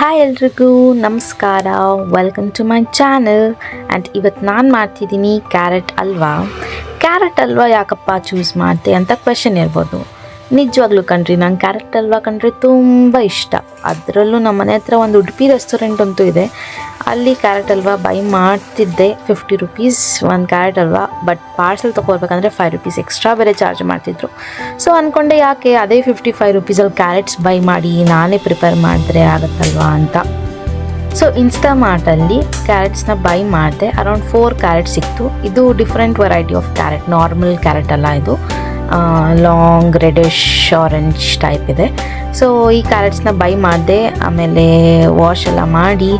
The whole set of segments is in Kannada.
ಹಾಯ್ ಎಲ್ರಿಗೂ ನಮಸ್ಕಾರ, welcome to my channel. And ಇವತ್ತು ನಾನು ಮಾಡ್ತಿದ್ದೀನಿ ಕ್ಯಾರೆಟ್ ಹಲ್ವಾ. ಕ್ಯಾರೆಟ್ ಹಲ್ವಾ ಯಾಕಪ್ಪ ಚೂಸ್ ಮಾಡ್ತೆ ಅಂತ ಕ್ವೆಶನ್ ಇರ್ಬೋದು. ನಿಜವಾಗ್ಲೂ ಕಣ್ರಿ, ನಂಗೆ ಕ್ಯಾರೆಟ್ ಹಲ್ವಾ ಕಂಡ್ರೆ ತುಂಬ ಇಷ್ಟ. ಅದರಲ್ಲೂ ನಮ್ಮ ಮನೆ ಹತ್ರ ಒಂದು ಉಡುಪಿ ರೆಸ್ಟೋರೆಂಟ್ ಅಂತೂ ಇದೆ. ಅಲ್ಲಿ ಕ್ಯಾರೆಟ್ ಹಲ್ವಾ ಬೈ ಮಾಡ್ತಿದ್ದೆ. 50 ರುಪೀಸ್ ಒಂದು ಕ್ಯಾರೆಟ್ ಹಲ್ವಾ. ಬಟ್ ಪಾರ್ಸಲ್ ತೊಗೊಳ್ಬೇಕಂದ್ರೆ 5 ರುಪೀಸ್ ಎಕ್ಸ್ಟ್ರಾ ಬೇರೆ ಚಾರ್ಜ್ ಮಾಡ್ತಿದ್ರು. ಸೊ ಅಂದ್ಕೊಂಡೆ ಯಾಕೆ ಅದೇ 55 ರುಪೀಸಲ್ಲಿ ಕ್ಯಾರೆಟ್ಸ್ ಬೈ ಮಾಡಿ ನಾನೇ ಪ್ರಿಪೇರ್ ಮಾಡಿದ್ರೆ ಆಗುತ್ತಲ್ವಾ ಅಂತ. ಸೊ ಇನ್ಸ್ಟಾಮಾರ್ಟಲ್ಲಿ ಕ್ಯಾರೆಟ್ಸ್ನ ಬೈ ಮಾಡಿದೆ. ಅರೌಂಡ್ 4 ಕ್ಯಾರೆಟ್ ಸಿಕ್ತು. ಇದು different variety of carrot, normal carrot ಅಲ್ಲ, ಇದು ಲಾಂಗ್ ರೆಡಿಶ್ ಆರೆಂಜ್ ಟೈಪ್ ಇದೆ. ಸೊ ಈ ಕ್ಯಾರೆಟ್ಸ್ನ ಬೈ ಮಾಡಿದೆ. ಆಮೇಲೆ ವಾಶ್ ಎಲ್ಲ ಮಾಡಿ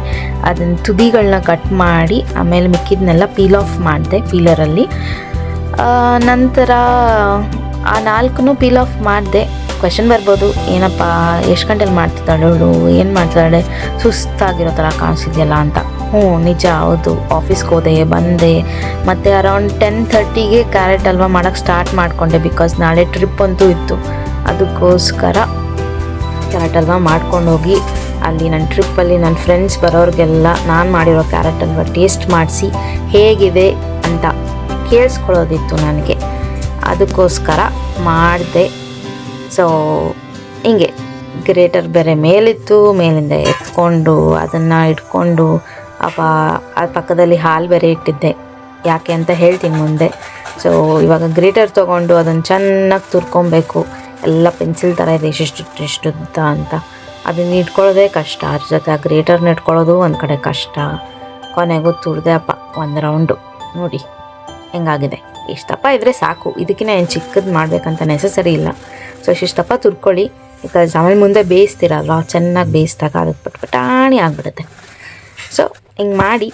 ಅದನ್ನು ತುದಿಗಳನ್ನ ಕಟ್ ಮಾಡಿ ಆಮೇಲೆ ಮಿಕ್ಕಿದ್ನೆಲ್ಲ ಪೀಲ್ ಆಫ್ ಮಾಡಿದೆ ಪೀಲರಲ್ಲಿ. ನಂತರ ಆ 4 ಪೀಲ್ ಆಫ್ ಮಾಡಿದೆ. ಕ್ವೆಶನ್ ಬರ್ಬೋದು, ಏನಪ್ಪ ಎಷ್ಟು ಗಂಟೆಲಿ ಮಾಡ್ತಿದ್ದಾಳೆ ಅವಳು, ಏನು ಮಾಡ್ತಿದ್ದಾಳೆ, ಸುಸ್ತಾಗಿರೋ ಥರ ಕಾಣಿಸಿದೆಯಲ್ಲ ಅಂತ. ನಿಜ, ಹೌದು. ಆಫೀಸ್ಗೆ ಹೋದೆ, ಬಂದೆ, ಮತ್ತು ಅರೌಂಡ್ 10:30ಗೆ ಕ್ಯಾರೆಟ್ ಹಲ್ವಾ ಮಾಡೋಕ್ಕೆ ಸ್ಟಾರ್ಟ್ ಮಾಡಿಕೊಂಡೆ. ಬಿಕಾಸ್ ನಾಳೆ ಟ್ರಿಪ್ ಅಂತೂ ಇತ್ತು. ಅದಕ್ಕೋಸ್ಕರ ಕ್ಯಾರೆಟ್ ಹಲ್ವಾ ಮಾಡ್ಕೊಂಡು ಹೋಗಿ ಅಲ್ಲಿ ನನ್ನ ಟ್ರಿಪ್ಪಲ್ಲಿ ನನ್ನ ಫ್ರೆಂಡ್ಸ್ ಬರೋರಿಗೆಲ್ಲ ನಾನು ಮಾಡಿರೋ ಕ್ಯಾರೆಟ್ ಹಲ್ವಾ ಟೇಸ್ಟ್ ಮಾಡಿಸಿ ಹೇಗಿದೆ ಅಂತ ಕೇಳಿಸ್ಕೊಳ್ಳೋದಿತ್ತು ನನಗೆ. ಅದಕ್ಕೋಸ್ಕರ ಮಾಡಿದೆ. ಸೊ ಹಿಂಗೆ ಗ್ರೇಟರ್ ಬೇರೆ ಮೇಲಿತ್ತು, ಮೇಲಿಂದ ಎತ್ಕೊಂಡು ಅದನ್ನು ಇಟ್ಕೊಂಡು ಆ ಪಕ್ಕದಲ್ಲಿ ಹಾಲು ಬೇರೆ ಇಟ್ಟಿದ್ದೆ. ಯಾಕೆ ಅಂತ ಹೇಳ್ತೀನಿ ಮುಂದೆ. ಸೊ ಇವಾಗ ಗ್ರೇಟರ್ ತೊಗೊಂಡು ಅದನ್ನು ಚೆನ್ನಾಗಿ ತುರ್ಕೊಬೇಕು. ಎಲ್ಲ ಪೆನ್ಸಿಲ್ ಥರ ಇದೆ, ಇಷ್ಟು ಅಂತ. ಅದನ್ನು ಇಟ್ಕೊಳ್ಳೋದೇ ಕಷ್ಟ. ಅದ್ರ ಜೊತೆ ಆ ಗ್ರೇಟರ್ನ ಇಟ್ಕೊಳ್ಳೋದು ಒಂದು ಕಡೆ ಕಷ್ಟ. ಕೊನೆಗೂ ತುರ್ದೆ ಅಪ್ಪ ಒಂದು ರೌಂಡು. ನೋಡಿ ಹೆಂಗಾಗಿದೆ. ಇಷ್ಟಪ್ಪ ಇದ್ದರೆ ಸಾಕು, ಇದಕ್ಕಿಂತ ಏನು ಚಿಕ್ಕದು ಮಾಡಬೇಕಂತ ನೆಸಸರಿ ಇಲ್ಲ. ಸೊ ಇಷ್ಟಪ್ಪ ತುರ್ಕೊಳ್ಳಿ. ಬಿಕಾಸ್ ಆಮೇಲೆ ಮುಂದೆ ಬೇಯಿಸ್ತಿರಲ್ವ, ಚೆನ್ನಾಗಿ ಬೇಯಿಸಿದಾಗ ಅದಕ್ಕೆ ಪಟಾಣಿ ಆಗಿಬಿಡುತ್ತೆ. ಸೊ ಹಿಂಗೆ ಮಾಡಿ.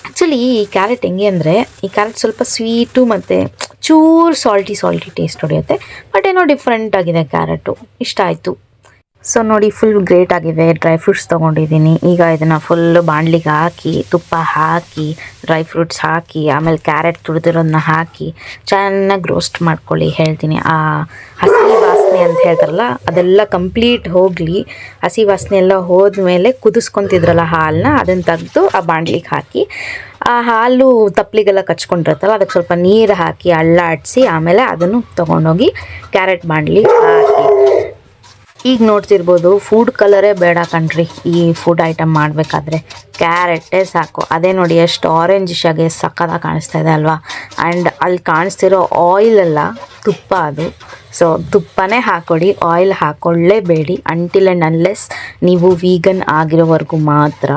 ಆ್ಯಕ್ಚುಲಿ ಈ ಕ್ಯಾರೆಟ್ ಹೆಂಗೆ ಅಂದರೆ, ಈ ಕ್ಯಾರೆಟ್ ಸ್ವಲ್ಪ ಸ್ವೀಟು ಮತ್ತು ಚೂರು ಸಾಲ್ಟಿ ಟೇಸ್ಟ್ ಹೊಡೆಯುತ್ತೆ. ಬಟ್ ಏನೋ ಡಿಫ್ರೆಂಟ್ ಆಗಿದೆ ಕ್ಯಾರೆಟು, ಇಷ್ಟ ಆಯಿತು. ಸೊ ನೋಡಿ, ಫುಲ್ ಗ್ರೇಟ್ ಆಗಿದೆ. ಡ್ರೈ ಫ್ರೂಟ್ಸ್ ತೊಗೊಂಡಿದ್ದೀನಿ. ಈಗ ಇದನ್ನು ಫುಲ್ಲು ಬಾಣಲಿಗೆ ಹಾಕಿ, ತುಪ್ಪ ಹಾಕಿ, ಡ್ರೈ ಫ್ರೂಟ್ಸ್ ಹಾಕಿ, ಆಮೇಲೆ ಕ್ಯಾರೆಟ್ ತುರಿದಿರೋದನ್ನ ಹಾಕಿ ಚೆನ್ನಾಗಿ ರೋಸ್ಟ್ ಮಾಡ್ಕೊಳ್ಳಿ ಹೇಳ್ತೀನಿ. ಆ ಹಸಿ ವಾಸನೆ ಅಂತ ಹೇಳ್ತಾರಲ್ಲ, ಅದೆಲ್ಲ ಕಂಪ್ಲೀಟ್ ಹೋಗಲಿ. ಹಸಿ ವಾಸನೆ ಎಲ್ಲ ಹೋದ್ಮೇಲೆ ಕುದಿಸ್ಕೊತಿದ್ರಲ್ಲ ಹಾಲನ್ನ, ಅದನ್ನು ತೆಗೆದು ಆ ಬಾಣಲಿಗೆ ಹಾಕಿ, ಆ ಹಾಲು ತಪ್ಪಲಿಗೆಲ್ಲ ಕಚ್ಕೊಂಡಿರುತ್ತಲ್ಲ, ಅದಕ್ಕೆ ಸ್ವಲ್ಪ ನೀರು ಹಾಕಿ ಅಳ್ಳಾಡಿಸಿ ಆಮೇಲೆ ಅದನ್ನು ತೊಗೊಂಡೋಗಿ ಕ್ಯಾರೆಟ್ ಬಾಣಲಿ ಹಾಕಿ. ಈಗ ನೋಡ್ತಿರ್ಬೋದು, ಫುಡ್ ಕಲರೇ ಬೇಡ ಕಣ್ರಿ ಈ ಫುಡ್ ಐಟಮ್ ಮಾಡಬೇಕಾದ್ರೆ. ಕ್ಯಾರೆಟೇ ಸಾಕು. ಅದೇ ನೋಡಿ ಎಷ್ಟು ಆರೆಂಜಿಶಾಗೆ ಸಕ್ಕತ್ತಾಗಿ ಕಾಣಿಸ್ತಾ ಇದೆ ಅಲ್ವಾ. ಆ್ಯಂಡ್ ಅಲ್ಲಿ ಕಾಣಿಸ್ತಿರೋ ಆಯಿಲೆಲ್ಲ ತುಪ್ಪ ಅದು. ಸೊ ತುಪ್ಪನೇ ಹಾಕ್ಕೊಡಿ, ಆಯಿಲ್ ಹಾಕ್ಕೊಳ್ಳೇಬೇಡಿ ಅಂಟಿಲ್ ಆ್ಯಂಡ್ ಅನ್ಲೆಸ್ ನೀವು ವೀಗನ್ ಆಗಿರೋವರೆಗೂ ಮಾತ್ರ.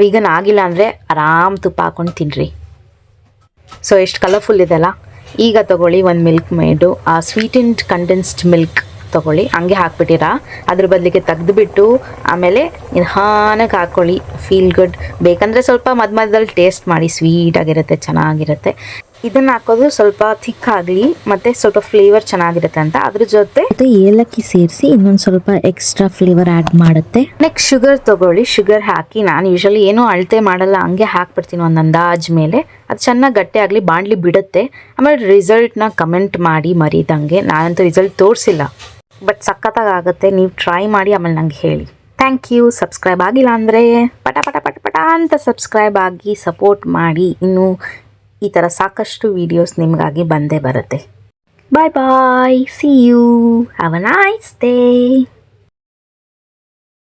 ವೀಗನ್ ಆಗಿಲ್ಲ ಅಂದರೆ ಆರಾಮ್ ತುಪ್ಪ ಹಾಕ್ಕೊಂಡು ತಿನ್ನಿರಿ. ಸೊ ಎಷ್ಟು ಕಲರ್ಫುಲ್ ಇದೆಲ್ಲ. ಈಗ ತೊಗೊಳ್ಳಿ ಒಂದು ಮಿಲ್ಕ್ ಮೇಡು, ಆ ಸ್ವೀಟೆಂಡ್ ಕಂಡೆನ್ಸ್ಡ್ ಮಿಲ್ಕ್ ತೊಗೊಳ್ಳಿ. ಹಂಗೆ ಹಾಕ್ಬಿಟ್ಟಿರಾ, ಅದ್ರ ಬದಲಿಗೆ ತೆಗೆದುಬಿಟ್ಟು ಆಮೇಲೆ ನಿಧಾನಕ್ಕೆ ಹಾಕ್ಕೊಳ್ಳಿ. Feel good. ಬೇಕಂದರೆ ಸ್ವಲ್ಪ ಮಧ್ಯದಲ್ಲಿ ಟೇಸ್ಟ್ ಮಾಡಿ, ಸ್ವೀಟಾಗಿರುತ್ತೆ, ಚೆನ್ನಾಗಿರುತ್ತೆ. ಇದನ್ನು ಹಾಕೋದು ಸ್ವಲ್ಪ ಥಿಕ್ ಆಗಲಿ ಮತ್ತು ಸ್ವಲ್ಪ ಫ್ಲೇವರ್ ಚೆನ್ನಾಗಿರುತ್ತೆ ಅಂತ. ಅದ್ರ ಜೊತೆ ಏಲಕ್ಕಿ ಸೇರಿಸಿ ಇನ್ನೊಂದು ಸ್ವಲ್ಪ ಎಕ್ಸ್ಟ್ರಾ ಫ್ಲೇವರ್ ಆ್ಯಡ್ ಮಾಡುತ್ತೆ. ನೆಕ್ಸ್ಟ್ ಶುಗರ್ ತೊಗೊಳ್ಳಿ. ಶುಗರ್ ಹಾಕಿ, ನಾನು ಯೂಶಲಿ ಏನೂ ಅಳತೆ ಮಾಡಲ್ಲ, ಹಂಗೆ ಹಾಕ್ಬಿಡ್ತೀನಿ ಒಂದು ಅಂದಾಜ್ ಮೇಲೆ. ಅದು ಚೆನ್ನಾಗಿ ಗಟ್ಟಿ ಆಗಲಿ, ಬಾಣಲಿ ಬಿಡುತ್ತೆ. ಆಮೇಲೆ ರಿಸಲ್ಟ್ನ ಕಮೆಂಟ್ ಮಾಡಿ ಮರೀದಂಗೆ. ನಾನಂತೂ ರಿಸಲ್ಟ್ ತೋರಿಸಿಲ್ಲ, ಬಟ್ ಸಖತ್ತಾಗಿ ಆಗುತ್ತೆ. ನೀವು ಟ್ರೈ ಮಾಡಿ ಆಮೇಲೆ ನಂಗೆ ಹೇಳಿ. Thank you. ಸಬ್ಸ್ಕ್ರೈಬ್ ಆಗಿಲ್ಲ ಅಂದರೆ ಪಟ ಅಂತ ಸಬ್ಸ್ಕ್ರೈಬ್ ಆಗಿ ಸಪೋರ್ಟ್ ಮಾಡಿ. ಇನ್ನು ಈ ಥರ ಸಾಕಷ್ಟು ವೀಡಿಯೋಸ್ ನಿಮಗಾಗಿ ಬಂದೇ ಬರುತ್ತೆ. Bye bye. See you. Have a nice day.